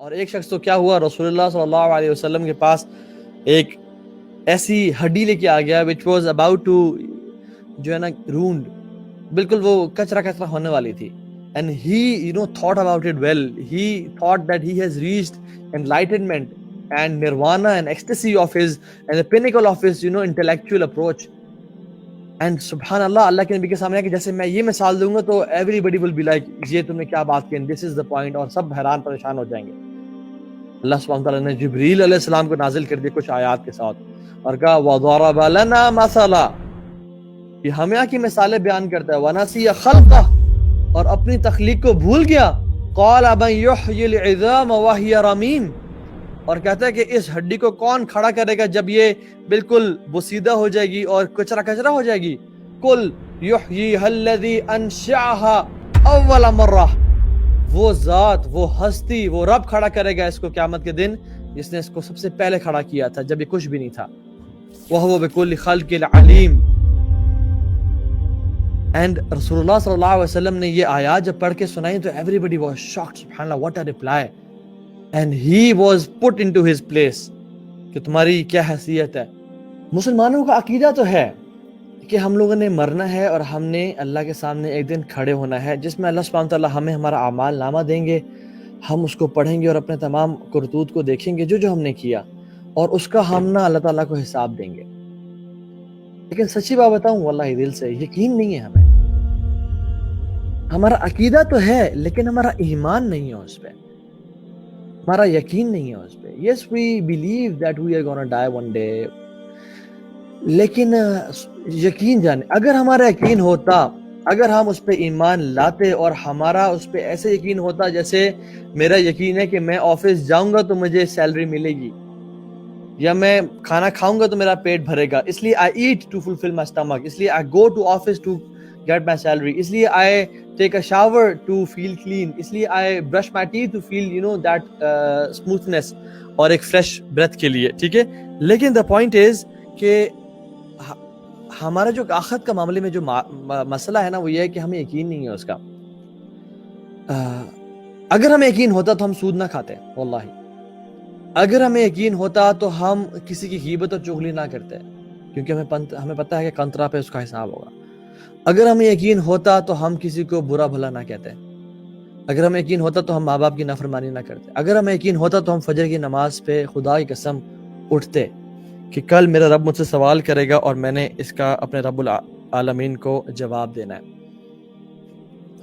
اور ایک شخص تو کیا ہوا، رسول اللہ صلی اللہ علیہ وسلم کے پاس ایک ایسی ہڈی لے کے آ گیا which was about to جو ہے نا ruined، بالکل وہ کچرا ہونے والی تھی. And he thought about it well. He thought that he has reached enlightenment and nirvana and ecstasy of his and the pinnacle of his intellectual approach. And سبحان اللہ، اللہ کے نبی کے سامنے کہ جیسے میں یہ مثال دوں گا تو everybody will be like یہ تم نے کیا بات کی، this is the point، اور سب حیران پریشان ہو جائیں گے. اللہ سبحانہ تعالیٰ نے جبریل علیہ السلام کو نازل کر دیا کچھ آیات کے ساتھ اور کہا وَضَرَبَ لَنَا مَثَلًا، یہ ہمیں کی مثالیں بیان کرتا ہے. وَنَسِيَ خَلْقَهُ، اور اپنی تخلیق کو بھول گیا. قَالَ مَن يُحْيِي الْعِظَامَ وَهِيَ رَمِيمٌ، اور کہتا ہے کہ اس ہڈی کو کون کھڑا کرے گا جب یہ بالکل بوسیدہ ہو جائے گی اور کچرا ہو جائے گی. قُلْ يُحْيِيهَا الَّذِي أَنشَأَهَا أَوَّلَ مَرَّةٍ، وہ ذات، وہ ہستی، وہ رب کھڑا کرے گا اس کو قیامت کے دن جس نے اس کو سب سے پہلے کھڑا کیا تھا جب یہ کچھ بھی نہیں تھا. وَهُوَ بِكُلِّ خَلْقٍ عَلِيمٌ. اینڈ رسول اللہ صلی اللہ علیہ وسلم نے یہ آیات جب پڑھ کے سنائی تو everybody was shocked. سبحان اللہ، what a reply. And he was put into his place کہ تمہاری کیا حیثیت ہے. مسلمانوں کا عقیدہ تو ہے کہ ہم لوگوں نے مرنا ہے اور ہم نے اللہ کے سامنے ایک دن کھڑے ہونا ہے جس میں اللہ سبحانہ تعالیٰ ہمیں ہمارا اعمال نامہ دیں گے، ہم اس کو پڑھیں گے اور اپنے تمام کرتوت کو دیکھیں گے جو ہم نے کیا، اور اس کا ہم نہ اللہ تعالیٰ کو حساب دیں گے. لیکن سچی بات بتاؤں واللہ دل سے یقین نہیں ہے ہمیں. ہمارا عقیدہ تو ہے لیکن ہمارا ایمان نہیں ہے اس پہ، ہمارا یقین نہیں ہے اس پہ. Yes, we believe that we are gonna die one day، لیکن یقین جانے اگر ہمارا یقین ہوتا، اگر ہم اس پہ ایمان لاتے اور ہمارا اس پہ ایسے یقین ہوتا جیسے میرا یقین ہے کہ میں آفس جاؤں گا تو مجھے سیلری ملے گی، یا میں کھانا کھاؤں گا تو میرا پیٹ بھرے گا، اس لیے I eat to fulfill my stomach، اس لیے I go to office to get my salary، اس لیے I take a shower to feel clean، اس لیے I brush my teeth to feel that smoothness اور ایک fresh breath کے لیے. ٹھیک ہے، لیکن the point is کہ ہمارا جو آخرت کا معاملے میں جو مسئلہ ہے نا وہ یہ ہے کہ ہمیں یقین نہیں ہے اس کا. اگر ہمیں یقین ہوتا تو ہم سود نہ کھاتے واللہ. اگر ہمیں یقین ہوتا تو ہم کسی کی غیبت اور چغلی نہ کرتے کیونکہ ہمیں پتہ ہے کہ قنطرہ پہ اس کا حساب ہوگا. اگر ہمیں یقین ہوتا تو ہم کسی کو برا بھلا نہ کہتے. اگر ہمیں یقین ہوتا تو ہم ماں باپ کی نافرمانی نہ کرتے. اگر ہمیں یقین ہوتا تو ہم فجر کی نماز پہ خدا کی قسم اٹھتے کہ کل میرا رب مجھ سے سوال کرے گا اور میں نے اس کا اپنے رب العالمین کو جواب دینا ہے.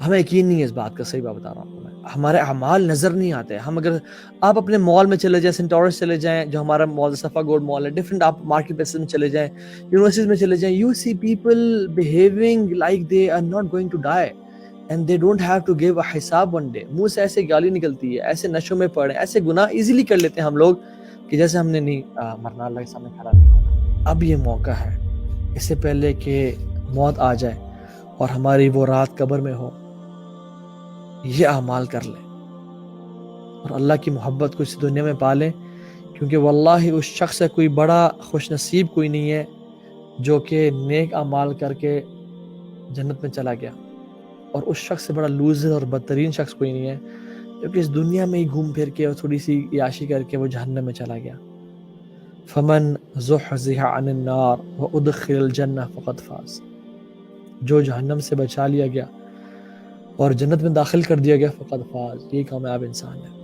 ہمیں یقین نہیں ہے اس بات کا، صحیح بات بتا رہا ہوں میں. ہمارے اعمال نظر نہیں آتے. ہم اگر آپ اپنے مال میں چلے جائیں، سینٹورس چلے جائیں جو ہمارا مال صفا گوڈ مال ہے، ڈفرنٹ آپ مارکیٹ پلیسز میں چلے جائیں، یونیورسٹیز میں چلے جائیں، you see people behaving like they are not going to die and they don't have to give a حساب ون ڈے. منہ سے ایسے گالی نکلتی ہے، ایسے نشوں میں پڑے، ایسے گناہ ایزیلی کر لیتے ہیں ہم لوگ کہ جیسے ہم نے نہیں مرنا، اللہ کے سامنے کھڑا نہیں ہونا. اب یہ موقع ہے، اس سے پہلے کہ موت آ جائے اور ہماری وہ رات قبر میں ہو، یہ اعمال کر لیں اور اللہ کی محبت کو اس دنیا میں پالیں. کیونکہ واللہ اس شخص سے کوئی بڑا خوش نصیب کوئی نہیں ہے جو کہ نیک اعمال کر کے جنت میں چلا گیا، اور اس شخص سے بڑا لوزر اور بدترین شخص کوئی نہیں ہے جو کہ اس دنیا میں ہی گھوم پھر کے اور تھوڑی سی عیاشی کر کے وہ جہنم میں چلا گیا. فمن زحزح عن النار وادخل الجنہ فقد فاز، جو جہنم سے بچا لیا گیا اور جنت میں داخل کر دیا گیا فقد فاز، یہ کامیاب انسان ہے.